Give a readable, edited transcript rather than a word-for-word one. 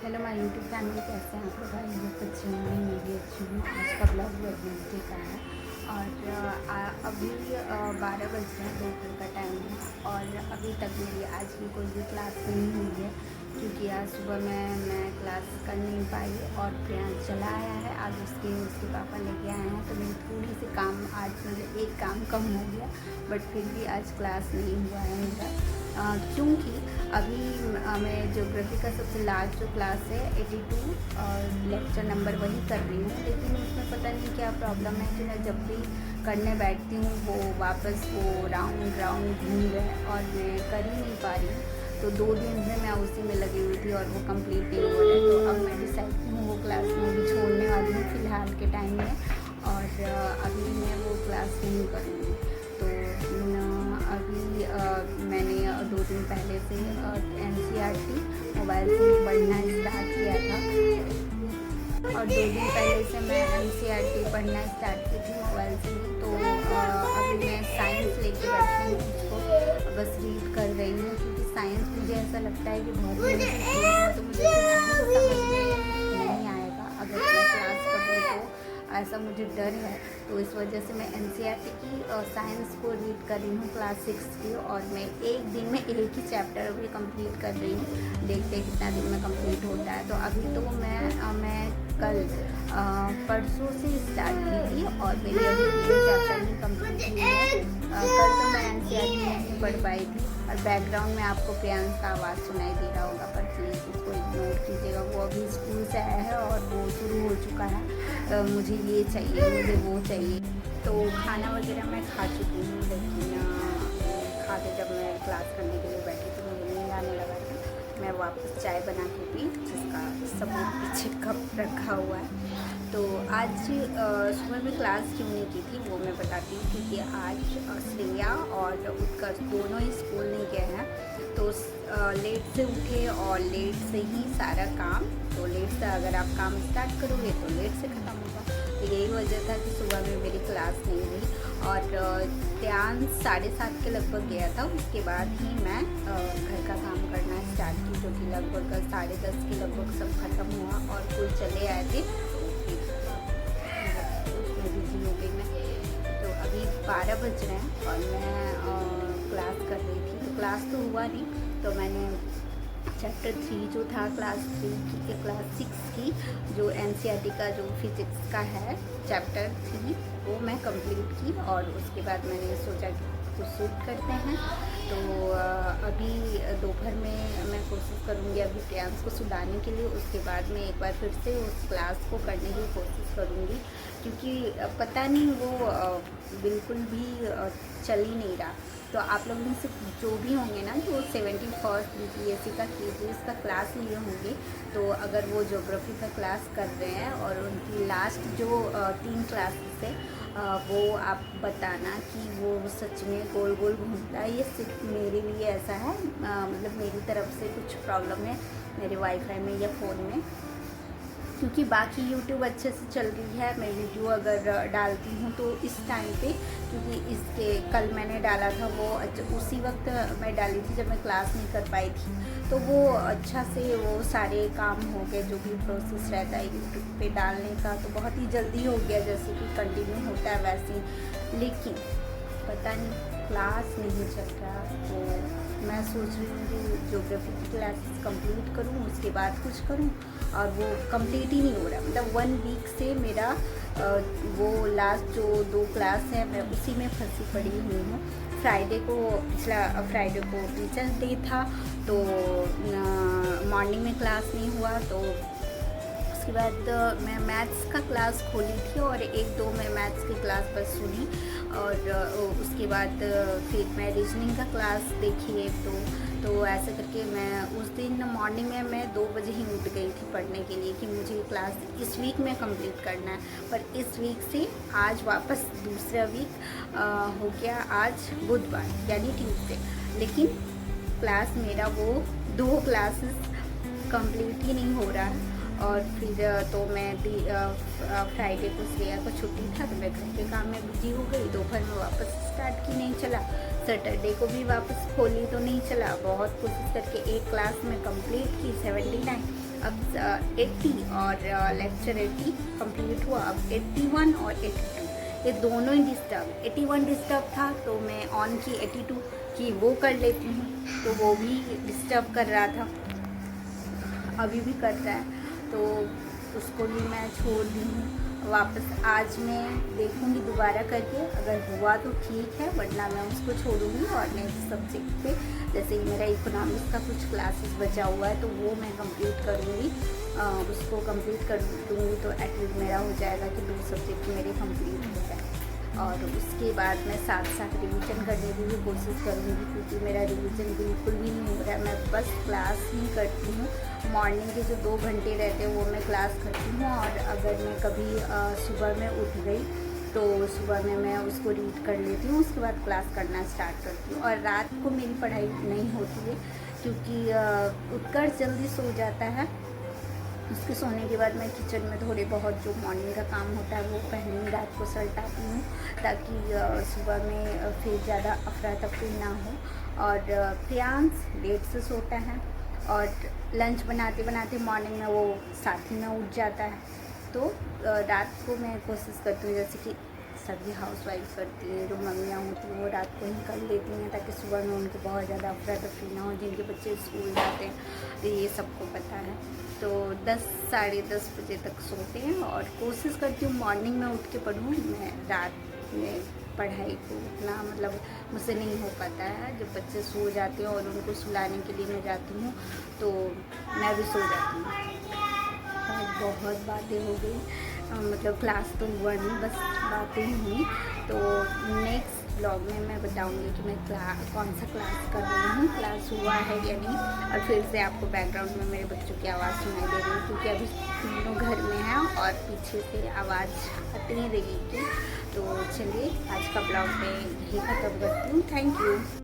Hello my YouTube family, कैसे हैं आप लोग? भाई बहुत अच्छे होंगे, मैं भी अच्छी हूँ। आज का ब्लॉग वेडनेसडे का है और अभी 12 बज रहे हैं, दोपहर का टाइम है और अभी तक मेरी आज की कोई भी क्लास नहीं हुई है क्योंकि आज सुबह में मैं क्लास कर नहीं पाई और प्रियांश चला आया है। आज उसके पापा लेके आए हैं तो मेरी थोड़ी सी काम आज मतलब एक काम कम हो गया, बट फिर भी आज क्लास नहीं हुआ है मेरा क्योंकि अभी मैं ज्योग्राफी का सबसे लास्ट जो क्लास है 82 और लेक्चर नंबर वही कर रही हूँ, लेकिन उसमें पता नहीं क्या प्रॉब्लम है कि मैं जब भी करने बैठती हूँ वो वापस वो राउंड राउंड घूम रहे हैं और मैं कर ही नहीं पा रही हूँ। तो 2 दिन से मैं उसी में लगी हुई थी और वो कंप्लीट नहीं हो रहा है। तो अब मैं डिसाइड की हूँ वो क्लास में भी छोड़ने वाली हूँ फ़िलहाल के टाइम में और अभी मैं वो क्लास नहीं करूँगी। तो अभी मैंने 2 दिन पहले से NCERT मोबाइल से पढ़ना स्टार्ट किया था और 2 दिन पहले से मैं NCERT पढ़ना स्टार्ट की थी मोबाइल से ही। तो अभी मैं साइंस लेके बैठी हूँ, उसको बस रीड कर रही हूँ क्योंकि साइंस मुझे ऐसा लगता है कि बहुत बेनिफिशियल है। तो मुझे कुछ भी समझ में नहीं आएगा अगर मैं क्लास करूँ, तो ऐसा मुझे डर है। तो इस वजह से मैं NCERT की साइंस को रीड कर रही हूँ क्लास 6 की और मैं एक दिन में एक ही चैप्टर अभी कंप्लीट कर रही हूँ। देखते हैं कितना दिन में कंप्लीट होता है। तो अभी तो मैं कल परसों से स्टार्ट की थी और मेरी अभी 3 चैप्टर ही कंप्लीट हुई है। कल तो मैं NCERT नहीं पढ़ पाई थी और बैकग्राउंड में आपको प्रियांश का आवाज़ सुनाई दे रहा होगा, पर प्लीज़ उसको इग्नोर कीजिएगा। वो अभी स्कूल से आया है और वो शुरू हो चुका है, मुझे ये चाहिए, मुझे वो चाहिए। तो खाना वगैरह मैं खा चुकी हूँ, लेकिन खा के जब मैं क्लास करने के लिए बैठी तो मुझे नींद आने लगा था। मैं वापस चाय बना के पी, जिसका सबूत पीछे कप रखा हुआ है। तो आज सुबह में क्लास क्यों नहीं की थी वो मैं बताती हूँ, क्योंकि आज श्रेया और उत्कर्ष दोनों ही स्कूल नहीं गए हैं। तो लेट से उठे और लेट से ही सारा काम, तो लेट से अगर आप काम स्टार्ट करोगे तो लेट से ख़त्म होगा। तो यही वजह था कि सुबह में मेरी क्लास नहीं हुई और ध्यान 7:30 के लगभग गया था। उसके बाद ही मैं घर का काम करना स्टार्ट की, जो कि लगभग 10:30 के लगभग सब खत्म हुआ और कुछ चले आए थे, उसमें बिजी हो गई मैं। तो अभी 12 बज रहे हैं और मैं क्लास कर रही थी। तो क्लास तो हुआ नहीं, तो मैंने चैप्टर 3 जो था क्लास 6 की जो NCERT का जो फिजिक्स का है चैप्टर 3 वो मैं कंप्लीट की और उसके बाद मैंने सोचा कि कुछ शूट करते हैं। तो अभी दोपहर में मैं कोशिश करूँगी अभी प्रियांश को सुलाने के लिए, उसके बाद मैं एक बार फिर से उस क्लास को करने की कोशिश करूँगी, क्योंकि पता नहीं वो बिल्कुल भी चल ही नहीं रहा। तो आप लोग में से जो भी होंगे ना जो 71st BPSC का KGS का क्लास लिए होंगे, तो अगर वो ज्योग्राफी का क्लास कर रहे हैं और उनकी लास्ट जो 3 क्लासेस है वो आप बताना कि वो सच में गोल गोल घूमता है, ये सिर्फ मेरे लिए ऐसा है, मतलब मेरी तरफ से कुछ प्रॉब्लम है मेरे वाईफाई में या फ़ोन में, क्योंकि बाकी YouTube अच्छे से चल रही है। मैं वीडियो अगर डालती हूँ तो इस टाइम पे, क्योंकि इसके कल मैंने डाला था वो उसी वक्त मैं डाली थी जब मैं क्लास नहीं कर पाई थी, तो वो अच्छा से वो सारे काम हो गए, जो भी प्रोसेस रहता है YouTube पे डालने का तो बहुत ही जल्दी हो गया, जैसे कि कंटिन्यू होता है वैसे ही। लेकिन पता नहीं क्लास नहीं चल रहा, तो मैं सोच रही हूँ कि ज्योग्राफी की क्लासेस कंप्लीट करूँ, उसके बाद कुछ करूँ, और वो कंप्लीट ही नहीं हो रहा। मतलब 1 वीक से मेरा वो लास्ट जो 2 क्लास है मैं उसी में फंसी पड़ी हुई हूँ। पिछला फ्राइडे को टीचर्स डे था, तो मॉर्निंग में क्लास नहीं हुआ। तो उसके बाद मैं मैथ्स का क्लास खोली थी और 1-2 मैं मैथ्स की क्लास बस सुनी, और उसके बाद फिर मैं रीजनिंग का क्लास देखी तो ऐसे करके मैं उस दिन मॉर्निंग में मैं 2 बजे ही उठ गई थी पढ़ने के लिए कि मुझे ये क्लास इस वीक में कंप्लीट करना है। पर इस वीक से आज वापस दूसरा वीक हो गया, आज बुधवार यानी ट्यूसडे, लेकिन क्लास मेरा वो 2 क्लासेस कंप्लीट ही नहीं हो रहा है। और फिर तो मैं फ्राइडे को श्रेया को छुट्टी था तो मैं घर के काम में बिजी हो गई, दोपहर में वापस स्टार्ट की नहीं चला, सैटरडे को भी वापस खोली तो नहीं चला। बहुत कोशिश करके एक क्लास में कंप्लीट की 79, अब 80 और लेक्चर 80 कंप्लीट हुआ। अब 81 और 82 ये दोनों ही डिस्टर्ब, 81 डिस्टर्ब था तो मैं ऑन की 82 की वो कर लेती हूँ, तो वो भी डिस्टर्ब कर रहा था, अभी भी कर रहा है, तो उसको भी मैं छोड़ दी हूँ। वापस आज मैं देखूँगी दोबारा करके, अगर हुआ तो ठीक है, वरना मैं उसको छोड़ूंगी और नेक्स्ट सब्जेक्ट पे, जैसे कि मेरा इकोनॉमिक्स का कुछ क्लासेस बचा हुआ है तो वो मैं कंप्लीट करूँगी, उसको कंप्लीट कर दूँगी तो एटलीस्ट मेरा हो जाएगा कि 2 सब्जेक्ट मेरे कंप्लीट हो जाए। और उसके बाद मैं साथ साथ रिवीजन करने की भी कोशिश करूँगी, क्योंकि मेरा रिवीजन बिल्कुल भी नहीं हो रहा है। मैं बस क्लास ही करती हूँ, मॉर्निंग के जो 2 घंटे रहते हैं वो मैं क्लास करती हूँ, और अगर मैं कभी सुबह में उठ गई तो सुबह में मैं उसको रीड कर लेती हूँ, उसके बाद क्लास करना स्टार्ट करती हूँ। और रात को मेरी पढ़ाई नहीं होती है, क्योंकि उत्कर्ष जल्दी सो जाता है, उसके सोने के बाद मैं किचन में थोड़े बहुत जो मॉर्निंग का काम होता है वो पहले रात को सलटाती हूँ, ताकि सुबह में फिर ज़्यादा अफरा तफरी ना हो। और प्रियांश लेट से सोता है, और लंच बनाते बनाते मॉर्निंग में वो साथ ही में उठ जाता है, तो रात को मैं कोशिश करती हूँ, जैसे कि सभी हाउसवाइफ करती हैं, जो मम्मियाँ होती हैं वो रात को ही कर लेती हैं, ताकि सुबह में उनको बहुत ज़्यादा अफरा तफरी ना हो, जिनके बच्चे स्कूल जाते हैं तो ये सबको पता है। तो 10 साढ़े 10 बजे तक सोते हैं, और कोशिश करती हूँ मॉर्निंग में उठ के पढूँ। मैं रात में पढ़ाई को उतना मतलब मुझसे नहीं हो पाता है, जब बच्चे सो जाते हैं और उनको सुलाने के लिए मैं जाती हूँ तो मैं भी सो जाती हूँ। बहुत बातें हो गई, मतलब क्लास तो हुआ नहीं, बस बातें ही हुई। तो नेक्स्ट ब्लॉग में मैं बताऊंगी कि मैं कौन सा क्लास कर रही हूँ, क्लास हुआ है या नहीं। और फिर से आपको बैकग्राउंड में मेरे बच्चों की आवाज़ सुनाई दे रही है, क्योंकि अभी तीनों घर में हैं और पीछे से आवाज़ आती नहीं रहेगी। तो चलिए आज का ब्लॉग मैं यही ख़त्म करती हूँ। Thank you.